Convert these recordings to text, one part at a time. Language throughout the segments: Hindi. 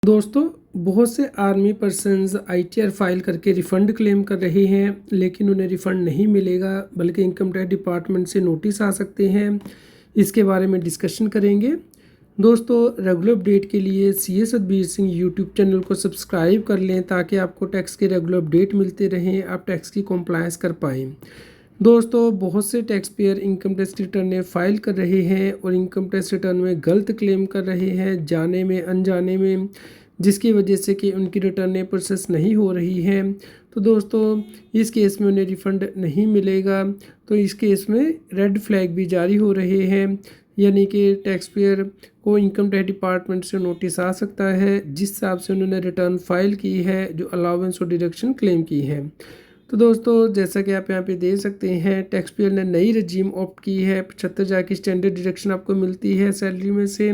दोस्तों, बहुत से आर्मी पर्सन्स आईटीआर फाइल करके रिफ़ंड क्लेम कर रहे हैं, लेकिन उन्हें रिफ़ंड नहीं मिलेगा, बल्कि इनकम टैक्स डिपार्टमेंट से नोटिस आ सकते हैं। इसके बारे में डिस्कशन करेंगे। दोस्तों, रेगुलर अपडेट के लिए CA Satbir Singh YouTube channel को सब्सक्राइब कर लें ताकि आपको टैक्स के रेगुलर अपडेट मिलते रहें, आप टैक्स की कॉम्प्लायंस कर पाएँ। दोस्तों, बहुत से tax payer income tax return file कर रहे हैं और इनकम टैक्स रिटर्न में गलत क्लेम कर रहे हैं, जाने में अनजाने में, जिसकी वजह से कि उनकी रिटर्न प्रोसेस नहीं हो रही है। तो दोस्तों, इस केस में उन्हें रिफ़ंड नहीं मिलेगा। तो इस केस में रेड फ्लैग भी जारी हो रहे हैं, यानी कि टैक्स पेयर को इनकम टैक्स डिपार्टमेंट से नोटिस आ सकता है जिस हिसाब से उन्होंने रिटर्न फाइल की है, जो अलाउंस और डिडक्शन क्लेम की है। तो दोस्तों, जैसा कि आप यहाँ पे देख सकते हैं, टैक्स पेयर ने नई रजीम ऑप्ट की है। 75,000 की स्टैंडर्ड डिडक्शन आपको मिलती है सैलरी में से।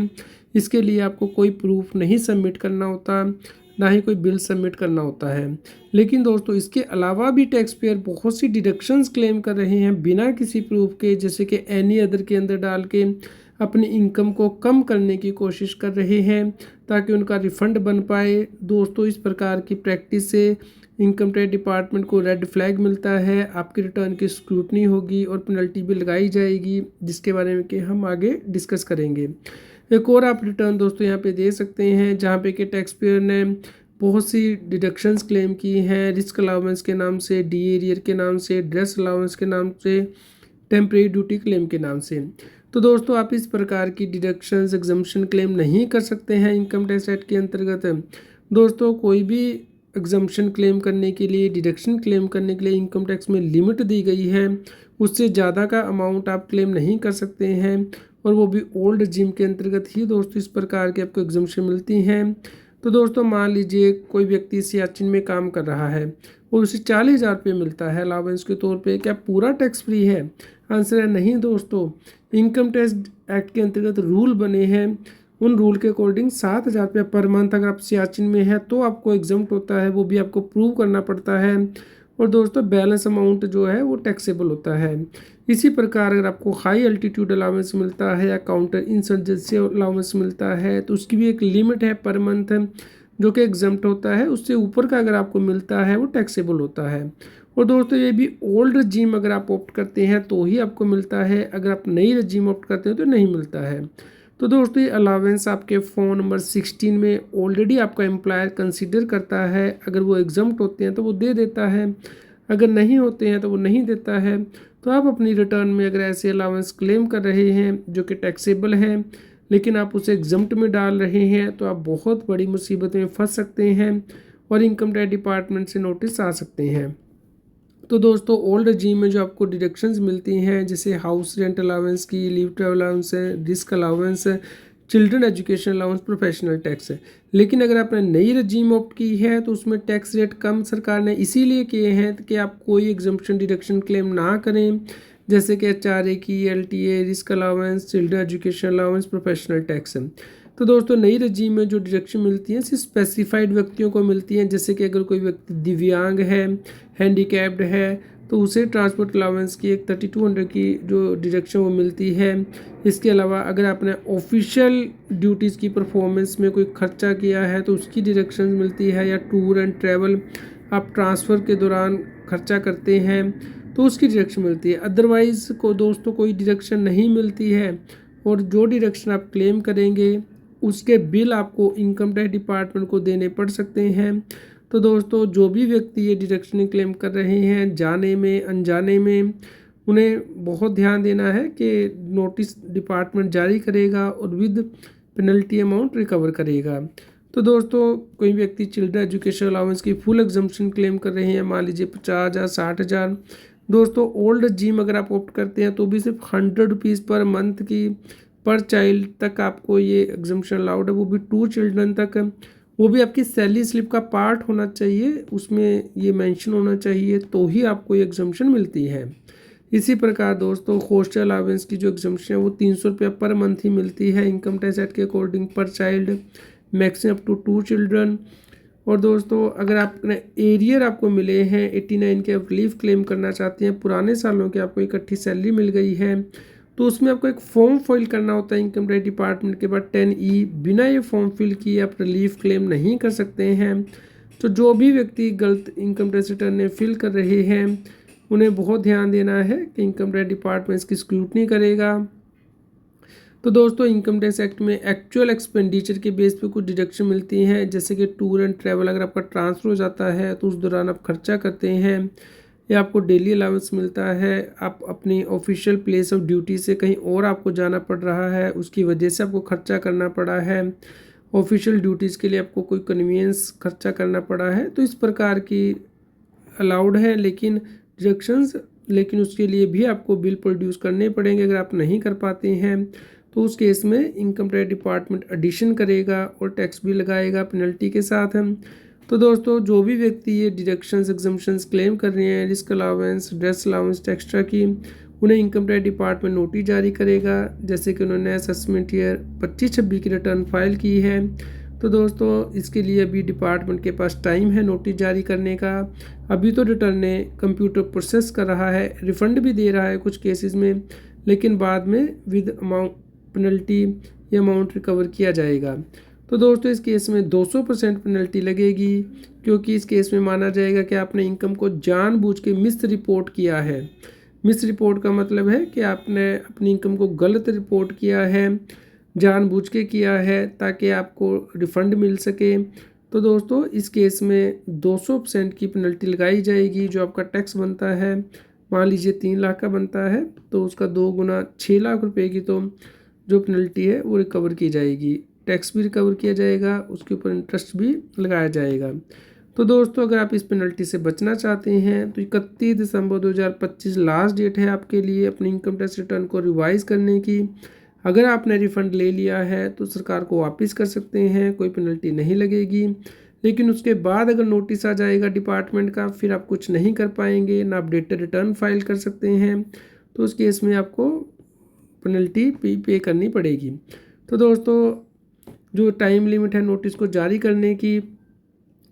इसके लिए आपको कोई प्रूफ नहीं सबमिट करना होता, ना ही कोई बिल सबमिट करना होता है। लेकिन दोस्तों, इसके अलावा भी टैक्स पेयर बहुत सी डिडक्शंस क्लेम कर रहे हैं बिना किसी प्रूफ के, जैसे कि एनी अदर के अंदर डाल के अपनी इनकम को कम करने की कोशिश कर रहे हैं ताकि उनका रिफ़ंड बन पाए। दोस्तों, इस प्रकार की प्रैक्टिस से इनकम टैक्स डिपार्टमेंट को रेड फ्लैग मिलता है, आपकी रिटर्न की स्क्रूटनी होगी और पेनल्टी भी लगाई जाएगी, जिसके बारे में कि हम आगे डिस्कस करेंगे। एक और आप रिटर्न दोस्तों यहाँ पे दे सकते हैं जहाँ पे कि टैक्स पेयर ने बहुत सी डिडक्शंस क्लेम की हैं, रिस्क अलाउंस के नाम से, डी एरियर के नाम से, ड्रेस अलाउंस के नाम से, टेम्परेरी ड्यूटी क्लेम के नाम से। तो दोस्तों, आप इस प्रकार की डिडक्शंस एग्जम्पशन क्लेम नहीं कर सकते हैं इनकम टैक्स एक्ट के अंतर्गत। दोस्तों, कोई भी एग्जम्पशन क्लेम करने के लिए, डिडक्शन क्लेम करने के लिए इनकम टैक्स में लिमिट दी गई है, उससे ज़्यादा का अमाउंट आप क्लेम नहीं कर सकते हैं, और वो भी ओल्ड रजीम के अंतर्गत ही दोस्तों इस प्रकार के आपको एग्जम्पशन मिलती हैं। तो दोस्तों, मान लीजिए कोई व्यक्ति सियाचिन में काम कर रहा है और उसे 40,000 रुपये मिलता है अलाउंस के तौर पे, क्या पूरा टैक्स फ्री है? आंसर है नहीं दोस्तों। इनकम टैक्स एक्ट के अंतर्गत रूल बने हैं, उन रूल के अकॉर्डिंग 7,000 रुपये पर मंथ अगर आप सियाचिन में है तो आपको एग्जम्प्ट होता है, वो भी आपको प्रूव करना पड़ता है। और दोस्तों, बैलेंस अमाउंट जो है वो टैक्सेबल होता है। इसी प्रकार अगर आपको हाई अल्टीट्यूड अलाउंस मिलता है या काउंटर इंसर्जेंसी अलाउंस मिलता है तो उसकी भी एक लिमिट है पर मंथ, जो कि एग्जम्प्ट होता है। उससे ऊपर का अगर आपको मिलता है वो टैक्सेबल होता है। और दोस्तों, ये भी ओल्ड रजीम अगर आप ऑप्ट करते हैं तो ही आपको मिलता है, अगर आप नई रजीम ऑप्ट करते हैं तो नहीं मिलता है। तो दोस्तों, ये अलावेंस आपके फ़ोन नंबर 16 में ऑलरेडी आपका एम्प्लॉयर कंसीडर करता है। अगर वो एग्जम्प्ट होते हैं तो वो दे देता है, अगर नहीं होते हैं तो वो नहीं देता है। तो आप अपनी रिटर्न में अगर ऐसे अलावेंस क्लेम कर रहे हैं जो कि टैक्सेबल है, लेकिन आप उसे एग्जम्प्ट में डाल रहे हैं, तो आप बहुत बड़ी मुसीबत में फंस सकते हैं और इनकम टैक्स डिपार्टमेंट से नोटिस आ सकते हैं। तो दोस्तों, ओल्ड रजीम में जो आपको डिडक्शंस मिलती हैं, जैसे हाउस रेंट अलाउंस की, लीव ट्रैवल अलाउंस है, रिस्क अलाउंस है, children education allowance, professional tax है। लेकिन अगर आपने नई रजीम ऑप्ट की है तो उसमें टैक्स रेट कम सरकार ने इसीलिए किए हैं कि आप कोई एग्जम्पशन डिडक्शन क्लेम ना करें, जैसे कि एचआरए की, LTA, risk allowance, children education allowance, professional tax है। तो दोस्तों, नई रजीम में जो डिडक्शन मिलती हैं सिर्फ स्पेसिफाइड व्यक्तियों को मिलती हैं, जैसे कि अगर कोई व्यक्ति दिव्यांग है, हैंडीकैप्ड है, तो उसे ट्रांसपोर्ट अलाउंस की एक 3200 की जो डिडक्शन वो मिलती है। इसके अलावा अगर आपने ऑफिशियल ड्यूटीज़ की परफॉर्मेंस में कोई खर्चा किया है तो उसकी डिडक्शन मिलती है, या टूर एंड ट्रैवल आप ट्रांसफ़र के दौरान खर्चा करते हैं तो उसकी डिडक्शन मिलती है। अदरवाइज़ को दोस्तों कोई डिडक्शन नहीं मिलती है, और जो डिडक्शन आप क्लेम करेंगे उसके बिल आपको इनकम टैक्स डिपार्टमेंट को देने पड़ सकते हैं। तो दोस्तों, जो भी व्यक्ति ये डिडक्शन क्लेम कर रहे हैं जाने में अनजाने में, उन्हें बहुत ध्यान देना है कि नोटिस डिपार्टमेंट जारी करेगा और विद पेनल्टी अमाउंट रिकवर करेगा। तो दोस्तों, कोई व्यक्ति चिल्ड्रन एजुकेशन अलाउंस की फुल एग्जम्पशन क्लेम कर रहे हैं, मान लीजिए 50,000, 60,000। दोस्तों, ओल्ड जिम अगर आप ऑप्ट करते हैं तो भी सिर्फ 100 रुपीज़ पर मंथ की पर चाइल्ड तक आपको ये एग्जम्पशन अलाउड है, वो भी 2 चिल्ड्रन तक। वो भी आपकी सैलरी स्लिप का पार्ट होना चाहिए, उसमें ये मेंशन होना चाहिए, तो ही आपको ये एग्जम्पशन मिलती है। इसी प्रकार दोस्तों, हॉस्टल अलाउंस की जो एग्जम्पशन है वो 300 रुपया पर मंथ ही मिलती है इनकम टैक्स एक्ट के अकॉर्डिंग पर child, maximum up to 2 children. और दोस्तों, अगर आपने एरियर आपको मिले हैं 89 के, आप लीव क्लेम करना चाहते हैं, पुराने सालों के आपको इकट्ठी सैलरी मिल गई है तो उसमें आपको एक फॉर्म फिल करना होता है इनकम टैक्स डिपार्टमेंट के बाद 10E। बिना ये फॉर्म फिल किए आप रिलीफ क्लेम नहीं कर सकते हैं। तो जो भी व्यक्ति गलत इनकम टैक्स रिटर्न फिल कर रहे हैं उन्हें बहुत ध्यान देना है कि इनकम टैक्स डिपार्टमेंट इसकी स्क्रूटनी करेगा। तो दोस्तों इनकम टैक्स एक्ट में एक्चुअल एक्सपेंडिचर के बेस पे कुछ डिडक्शन मिलती हैं, जैसे कि टूर एंड ट्रैवल अगर आपका ट्रांसफ़र हो जाता है तो उस दौरान आप खर्चा करते हैं या आपको डेली अलाउंस मिलता है, आप अपनी ऑफिशियल प्लेस ऑफ ड्यूटी से कहीं और आपको जाना पड़ रहा है, उसकी वजह से आपको खर्चा करना पड़ा है, ऑफिशियल ड्यूटीज़ के लिए आपको कोई कन्वीनियंस खर्चा करना पड़ा है, तो इस प्रकार की अलाउड है लेकिन डिडक्शंस, लेकिन उसके लिए भी आपको बिल प्रोड्यूस करने पड़ेंगे। अगर आप नहीं कर पाते हैं तो उस केस में इनकम टैक्स डिपार्टमेंट एडिशन करेगा और टैक्स भी लगाएगा पेनल्टी के साथ। हम तो दोस्तों जो भी व्यक्ति ये डिडक्शंस एग्जम्पशंस क्लेम कर रहे हैं, risk allowance, dress allowance, extra की, उन्हें इनकम टैक्स डिपार्टमेंट नोटिस जारी करेगा, जैसे कि उन्होंने असेसमेंट ईयर 25-26 की रिटर्न फाइल की है। तो दोस्तों इसके लिए अभी डिपार्टमेंट के पास टाइम है नोटिस जारी करने का। अभी तो रिटर्न ने कंप्यूटर प्रोसेस कर रहा है, रिफ़ंड भी दे रहा है कुछ केसेस में, लेकिन बाद में विद अमाउंट पेनल्टी या अमाउंट रिकवर किया जाएगा। तो दोस्तों इस केस में 200% पेनल्टी लगेगी, क्योंकि इस केस में माना जाएगा कि आपने इनकम को जानबूझ के मिस रिपोर्ट किया है। मिस रिपोर्ट का मतलब है कि आपने अपनी इनकम को गलत रिपोर्ट किया है, जानबूझ के किया है ताकि आपको रिफ़ंड मिल सके। तो दोस्तों इस केस में 200% की पेनल्टी लगाई जाएगी। जो आपका टैक्स बनता है, मान लीजिए 3 लाख का बनता है तो उसका 2 गुना 6 लाख रुपए की तो जो पेनल्टी है वो रिकवर की जाएगी, टैक्स भी रिकवर किया जाएगा, उसके ऊपर इंटरेस्ट भी लगाया जाएगा। तो दोस्तों अगर आप इस पेनल्टी से बचना चाहते हैं तो 31 दिसंबर 2025 लास्ट डेट है आपके लिए अपनी इनकम टैक्स रिटर्न को रिवाइज़ करने की। अगर आपने रिफ़ंड ले लिया है तो सरकार को वापस कर सकते हैं, कोई पेनल्टी नहीं लगेगी। लेकिन उसके बाद अगर नोटिस आ जाएगा डिपार्टमेंट का, फिर आप कुछ नहीं कर पाएंगे, ना अपडेटेड रिटर्न फाइल कर सकते हैं, तो उस केस में आपको पेनल्टी पे करनी पड़ेगी। तो दोस्तों जो टाइम लिमिट है नोटिस को जारी करने की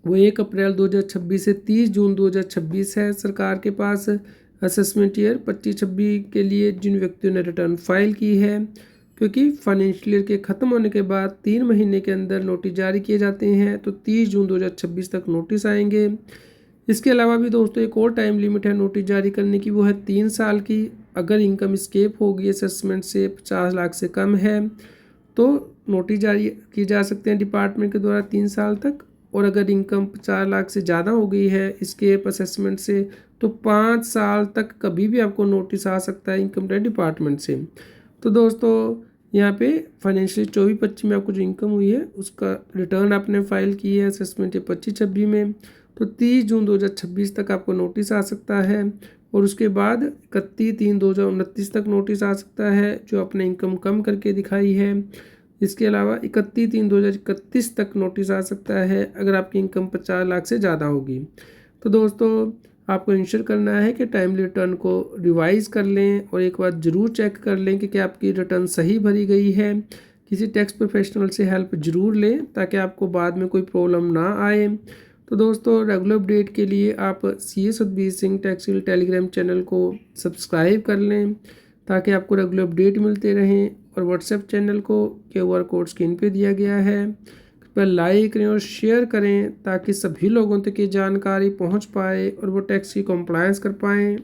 वो 1 अप्रैल 2026 से 30 जून 2026 है सरकार के पास। असेसमेंट ईयर 25-26 के लिए जिन व्यक्तियों ने रिटर्न फाइल की है, क्योंकि फाइनेंशियल ईयर के ख़त्म होने के बाद 3 महीने के अंदर नोटिस जारी किए जाते हैं, तो 30 जून 2026 तक नोटिस आएंगे। इसके अलावा भी दोस्तों एक और टाइम लिमिट है नोटिस जारी करने की, वो है 3 साल की। अगर इनकम स्केप होगी असेसमेंट से 50 लाख से कम है तो नोटिस जारी की जा सकते हैं डिपार्टमेंट के द्वारा 3 साल तक, और अगर इनकम 50 लाख से ज़्यादा हो गई है स्केप असेसमेंट से तो 5 साल तक कभी भी आपको नोटिस आ सकता है इनकम टैक्स डिपार्टमेंट से। तो दोस्तों यहाँ पे फाइनेंशियल 24-25 में आपको जो इनकम हुई है उसका रिटर्न आपने फाइल की है असेसमेंट 25-26 में, तो 30 जून 2026 तक आपको नोटिस आ सकता है, और उसके बाद 31/3/2029 तक नोटिस आ सकता है जो आपने इनकम कम करके दिखाई है। इसके अलावा 31/3/2031 तक नोटिस आ सकता है अगर आपकी इनकम 50 लाख से ज़्यादा होगी। तो दोस्तों आपको इंश्योर करना है कि टाइमली रिटर्न को रिवाइज़ कर लें और एक बार ज़रूर चेक कर लें कि क्या आपकी रिटर्न सही भरी गई है। किसी टैक्स प्रोफेशनल से हेल्प ज़रूर लें ताकि आपको बाद में कोई प्रॉब्लम ना आए। तो दोस्तों रेगुलर अपडेट के लिए आप CS Satbir Singh tax Telegram channel को सब्सक्राइब कर लें ताकि आपको रेगुलर अपडेट मिलते रहें, और व्हाट्सएप चैनल को QR कोड स्क्रीन पे दिया गया है, कृपया लाइक करें और शेयर करें ताकि सभी लोगों तक ये जानकारी पहुंच पाए और वो टैक्स की कंप्लायंस कर पाएँ।